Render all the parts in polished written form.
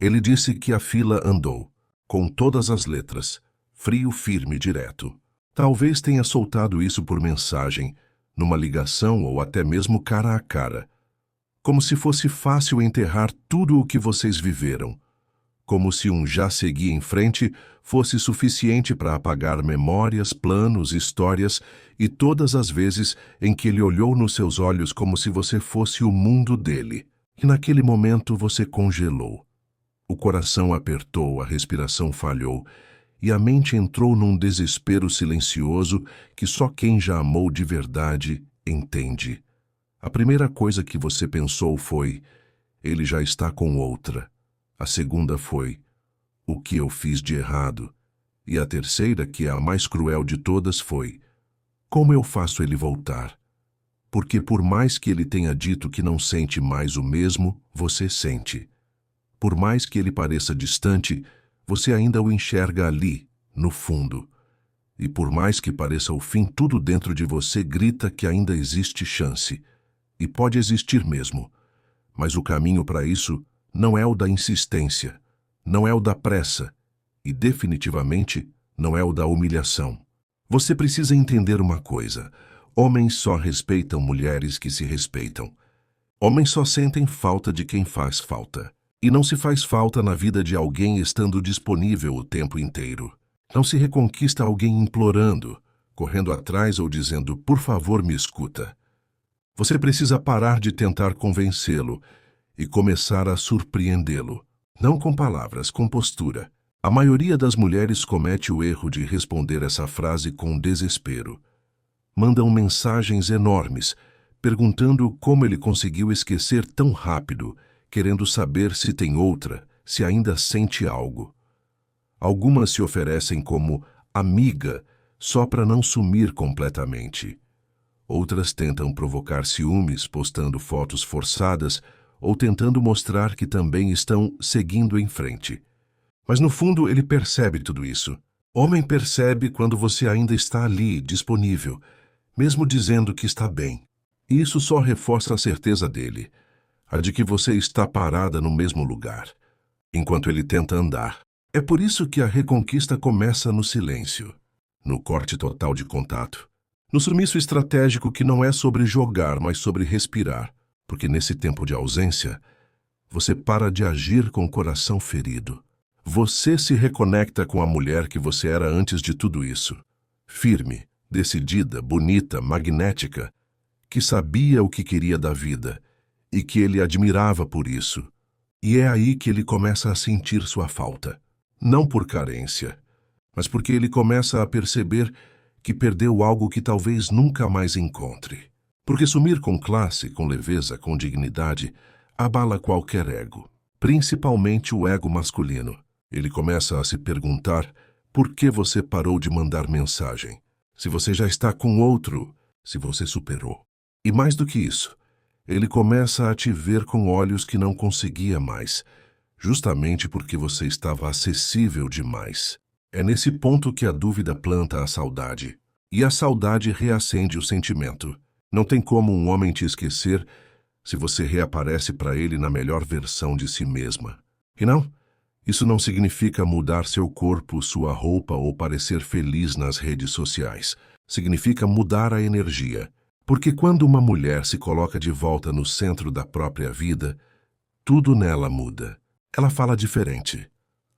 Ele disse que a fila andou, com todas as letras, frio, firme, direto. Talvez tenha soltado isso por mensagem, numa ligação ou até mesmo cara a cara. Como se fosse fácil enterrar tudo o que vocês viveram. Como se um já seguir em frente fosse suficiente para apagar memórias, planos, histórias e todas as vezes em que ele olhou nos seus olhos como se você fosse o mundo dele. E naquele momento você congelou. O coração apertou, a respiração falhou e a mente entrou num desespero silencioso que só quem já amou de verdade entende. A primeira coisa que você pensou foi: ele já está com outra. A segunda foi: o que eu fiz de errado? E a terceira, que é a mais cruel de todas, foi: como eu faço ele voltar? Porque por mais que ele tenha dito que não sente mais o mesmo, você sente. Por mais que ele pareça distante, você ainda o enxerga ali, no fundo. E por mais que pareça o fim, tudo dentro de você grita que ainda existe chance. E pode existir mesmo. Mas o caminho para isso não é o da insistência, não é o da pressa e definitivamente não é o da humilhação. Você precisa entender uma coisa: homens só respeitam mulheres que se respeitam. Homens só sentem falta de quem faz falta. E não se faz falta na vida de alguém estando disponível o tempo inteiro. Não se reconquista alguém implorando, correndo atrás ou dizendo: por favor, me escuta. Você precisa parar de tentar convencê-lo e começar a surpreendê-lo. Não com palavras, com postura. A maioria das mulheres comete o erro de responder essa frase com desespero. Mandam mensagens enormes, perguntando como ele conseguiu esquecer tão rápido, querendo saber se tem outra, se ainda sente algo. Algumas se oferecem como amiga só para não sumir completamente. Outras tentam provocar ciúmes, postando fotos forçadas ou tentando mostrar que também estão seguindo em frente. Mas no fundo ele percebe tudo isso. Homem percebe quando você ainda está ali, disponível, mesmo dizendo que está bem. E isso só reforça a certeza dele, a de que você está parada no mesmo lugar, enquanto ele tenta andar. É por isso que a reconquista começa no silêncio, no corte total de contato, no sumiço estratégico que não é sobre jogar, mas sobre respirar, porque nesse tempo de ausência, você para de agir com o coração ferido. Você se reconecta com a mulher que você era antes de tudo isso. Firme, decidida, bonita, magnética, que sabia o que queria da vida e que ele admirava por isso. E é aí que ele começa a sentir sua falta. Não por carência, mas porque ele começa a perceber que perdeu algo que talvez nunca mais encontre. Porque sumir com classe, com leveza, com dignidade, abala qualquer ego, principalmente o ego masculino. Ele começa a se perguntar por que você parou de mandar mensagem, se você já está com outro, se você superou. E mais do que isso, ele começa a te ver com olhos que não conseguia mais, justamente porque você estava acessível demais. É nesse ponto que a dúvida planta a saudade, e a saudade reacende o sentimento. Não tem como um homem te esquecer se você reaparece para ele na melhor versão de si mesma. E não, isso não significa mudar seu corpo, sua roupa ou parecer feliz nas redes sociais. Significa mudar a energia. Porque quando uma mulher se coloca de volta no centro da própria vida, tudo nela muda. Ela fala diferente,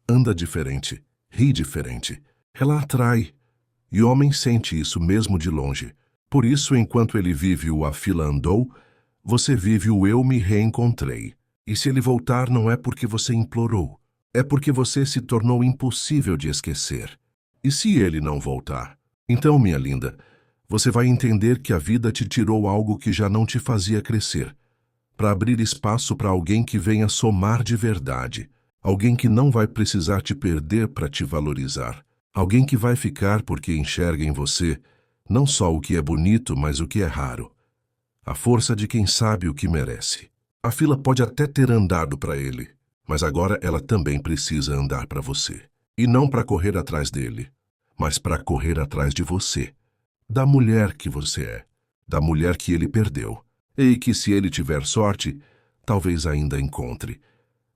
anda diferente, ri diferente. Ela atrai. E o homem sente isso mesmo de longe. Por isso, enquanto ele vive o "a fila andou", você vive o "eu me reencontrei". E se ele voltar, não é porque você implorou. É porque você se tornou impossível de esquecer. E se ele não voltar? Então, minha linda, você vai entender que a vida te tirou algo que já não te fazia crescer, para abrir espaço para alguém que venha somar de verdade, alguém que não vai precisar te perder para te valorizar, alguém que vai ficar porque enxerga em você não só o que é bonito, mas o que é raro, a força de quem sabe o que merece. A fila pode até ter andado para ele, mas agora ela também precisa andar para você. E não para correr atrás dele, mas para correr atrás de você, da mulher que você é, da mulher que ele perdeu, e que, se ele tiver sorte, talvez ainda encontre,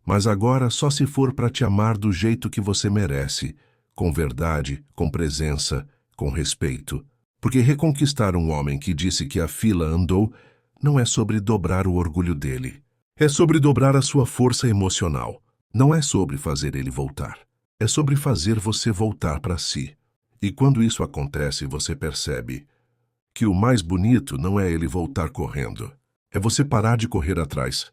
Mas agora só se for para te amar do jeito que você merece, com verdade, com presença, com respeito. Porque reconquistar um homem que disse que a fila andou não é sobre dobrar o orgulho dele. É sobre dobrar a sua força emocional. Não é sobre fazer ele voltar. É sobre fazer você voltar para si. E quando isso acontece, você percebe que o mais bonito não é ele voltar correndo. É você parar de correr atrás